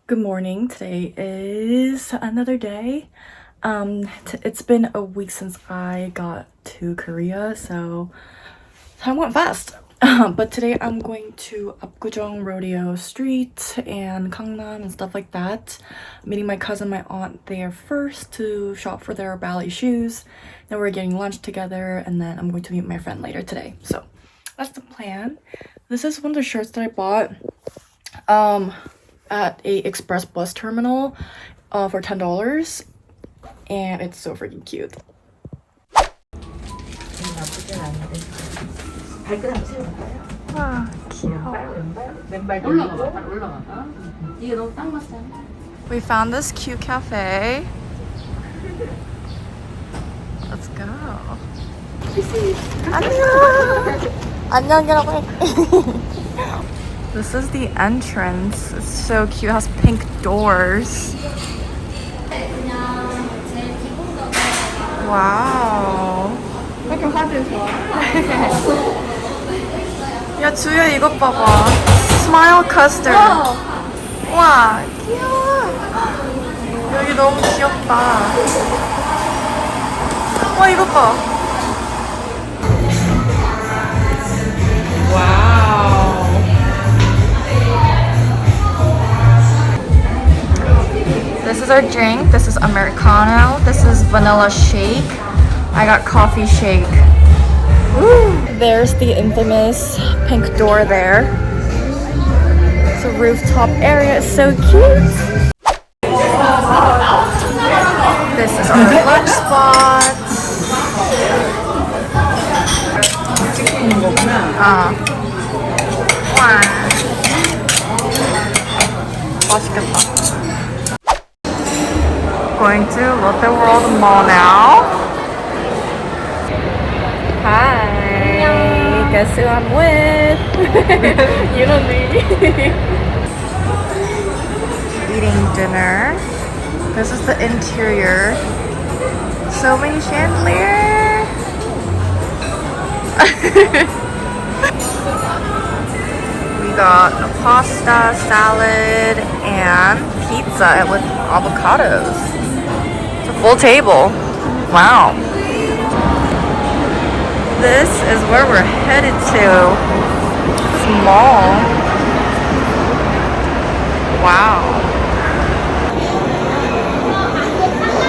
Good morning. Today is another day. It's been a week since I got to Korea, so time went fast. But today I'm going to apgujung rodeo street and Gangnam and stuff like that. I'm meeting my cousin, my aunt there first to shop for their ballet shoes. Then we're getting lunch together, and then I'm going to meet my friend later today. So that's the plan. This is one of the shirts that I bought at a express bus terminal for $10, and it's so freaking cute. 와, 귀여워. We found this cute cafe. Let's go. 안녕. 안녕이라고 해. This is the entrance. It's so cute. It has pink doors. Wow. 야, 주야 이것 봐봐. Smile custard. 와, 귀여워. 여기 너무 귀엽다. 와, 이것 봐. 와우. This is our drink. This is Americano. This is vanilla shake. I got coffee shake. Woo. There's the infamous pink door there. It's a rooftop area. It's so cute. This is our lunch spot. 와. 맛있겠다. Going to Lotte World Mall now. Hi. Guess who I'm with? You know me. Eating dinner. This is the interior. So many chandeliers. We got a pasta, salad, and pizza with avocados. It's a full table. Wow. This is where we're headed to. This mall. Wow.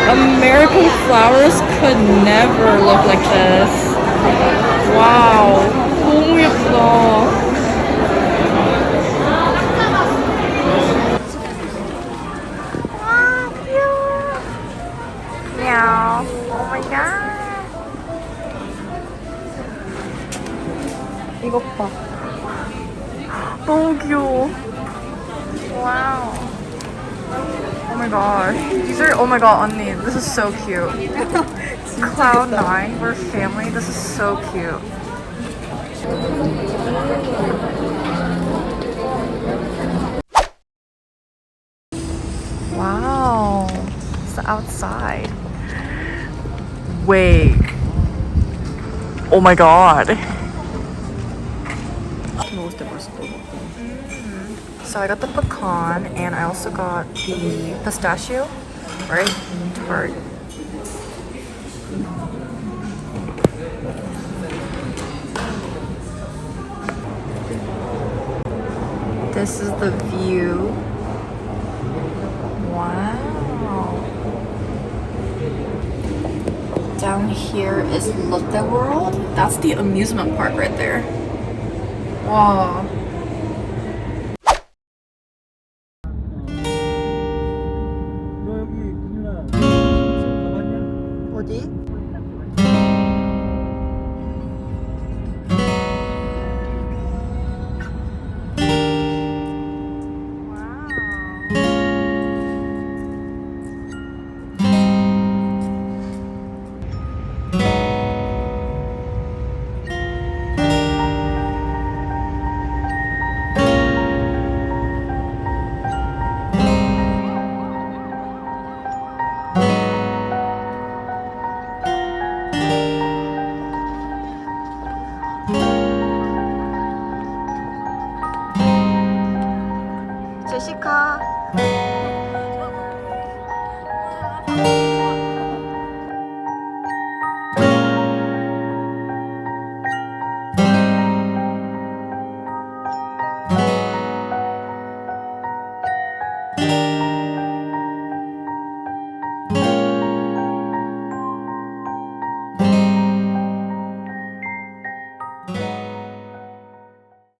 American flowers could never look like this. Wow. 너무 예쁘다. Meow. Oh my god. 이것 봐. 너무 귀여워. Wow. Oh my gosh. These are, oh my god, 언니. This is so cute. Cloud9, we're family. This is so cute. Wow. It's the outside. Wait. Oh my god. So I got the pecan, and I also got the pistachio, right? Tart. This is the view. Wow. Down here is Lotte World. That's the amusement park right there. Wow.